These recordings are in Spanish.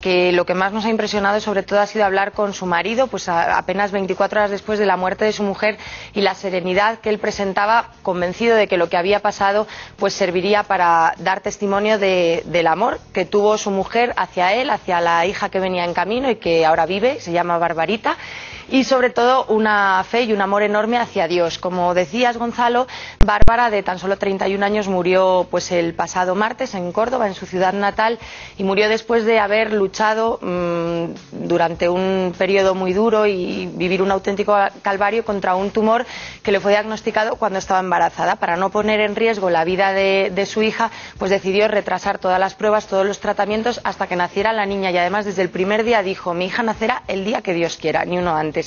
que lo que más nos ha impresionado sobre todo ha sido hablar con su marido, pues apenas 24 horas después de la muerte de su mujer, y la serenidad que él presentaba, convencido de que lo que había pasado pues serviría para dar testimonio del amor que tuvo su mujer hacia él, hacia la hija que venía en camino y que ahora vive, se llama Barbarita, y sobre todo una fe y un amor enorme hacia Dios. Como decías, Gonzalo, Bárbara, de tan solo 31 años, murió pues el pasado martes en Córdoba, en su ciudad natal, y murió después de haber luchado durante un periodo muy duro y vivir un auténtico calvario contra un tumor que le fue diagnosticado cuando estaba embarazada. Para no poner en riesgo la vida de su hija, pues decidió retrasar todas las pruebas, todos los tratamientos, hasta que naciera la niña, y además desde el primer día dijo: mi hija nacerá el día que Dios quiera, ni uno antes.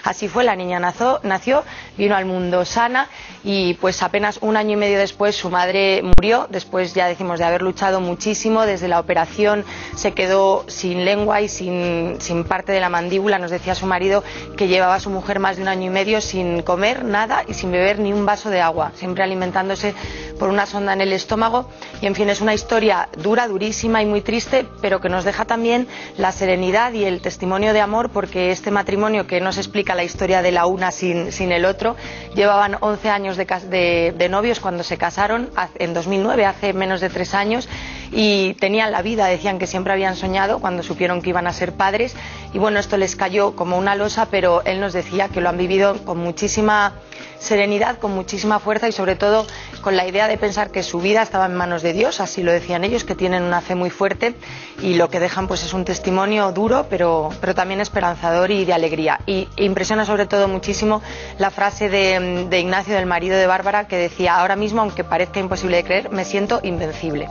Así fue, la niña nació, vino al mundo sana, y pues apenas un año y medio después su madre murió, después, ya decimos, de haber luchado muchísimo. Desde la operación se quedó sin lengua y sin parte de la mandíbula. Nos decía su marido que llevaba a su mujer más de un año y medio sin comer nada y sin beber ni un vaso de agua, siempre alimentándose por una sonda en el estómago. Y en fin, es una historia dura, durísima y muy triste, pero que nos deja también la serenidad y el testimonio de amor, porque este matrimonio, que nos explica la historia de la una sin el otro, llevaban 11 años de novios cuando se casaron en 2009, hace menos de 3 años, y tenían la vida, decían que siempre habían soñado cuando supieron que iban a ser padres, y bueno, esto les cayó como una losa, pero él nos decía que lo han vivido con muchísima serenidad, con muchísima fuerza, y sobre todo con la idea de pensar que su vida estaba en manos de Dios. Así lo decían ellos, que tienen una fe muy fuerte, y lo que dejan pues es un testimonio duro, pero también esperanzador y de alegría. Y impresiona sobre todo muchísimo la frase de Ignacio, del marido de Bárbara, que decía: ahora mismo, aunque parezca imposible de creer, me siento invencible.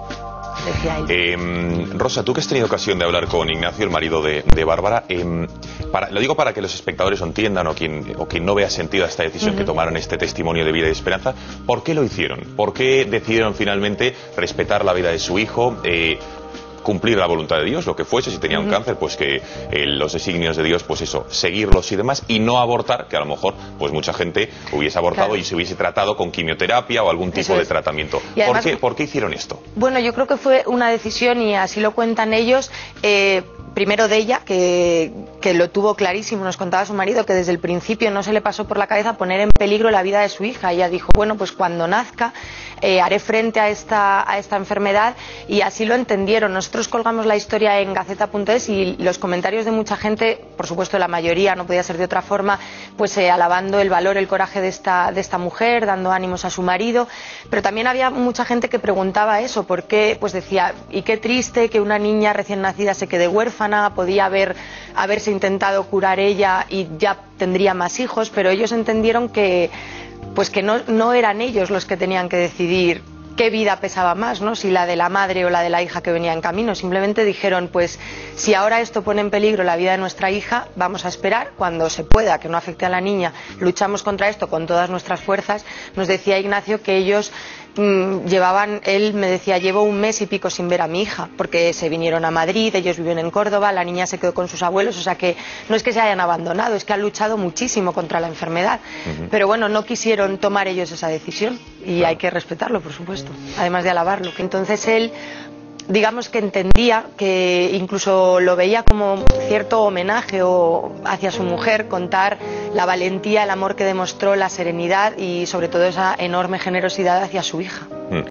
Decía él. Rosa, tú que has tenido ocasión de hablar con Ignacio, el marido de Bárbara, lo digo para que los espectadores entiendan, o quien no vea sentido a esta decisión que tomaron, este testimonio de vida y esperanza, ¿por qué lo hicieron? ¿Por qué decidieron finalmente respetar la vida de su hijo, cumplir la voluntad de Dios, lo que fuese? Si tenía un cáncer, pues que los designios de Dios, pues eso, seguirlos y demás, y no abortar, que a lo mejor pues mucha gente hubiese abortado, claro, y se hubiese tratado con quimioterapia o algún tipo de tratamiento. Además, ¿por qué hicieron esto? Bueno, yo creo que fue una decisión, y así lo cuentan ellos, primero de ella, que lo tuvo clarísimo. Nos contaba su marido que desde el principio no se le pasó por la cabeza poner en peligro la vida de su hija. Ella dijo: bueno, pues cuando nazca haré frente a esta enfermedad, y así lo entendieron. Nosotros colgamos la historia en Gaceta.es, y los comentarios de mucha gente, por supuesto la mayoría, no podía ser de otra forma, pues alabando el valor, el coraje de esta mujer, dando ánimos a su marido. Pero también había mucha gente que preguntaba eso: ¿por qué? Pues decía: y qué triste que una niña recién nacida se quede huérfana, podía haberse intentado curar ella y ya tendría más hijos. Pero ellos entendieron que no eran ellos los que tenían que decidir qué vida pesaba más, ¿no? Si la de la madre o la de la hija que venía en camino. Simplemente dijeron: pues si ahora esto pone en peligro la vida de nuestra hija, vamos a esperar cuando se pueda, que no afecte a la niña, luchamos contra esto con todas nuestras fuerzas. Nos decía Ignacio que ellos él me decía: llevo 1 mes y pico sin ver a mi hija, porque se vinieron a Madrid, ellos viven en Córdoba, la niña se quedó con sus abuelos, o sea que no es que se hayan abandonado, es que han luchado muchísimo contra la enfermedad. Pero bueno, no quisieron tomar ellos esa decisión, y hay que respetarlo, por supuesto, además de alabarlo. Entonces él, digamos que entendía, que incluso lo veía como cierto homenaje hacia su mujer, contar la valentía, el amor que demostró, la serenidad y sobre todo esa enorme generosidad hacia su hija.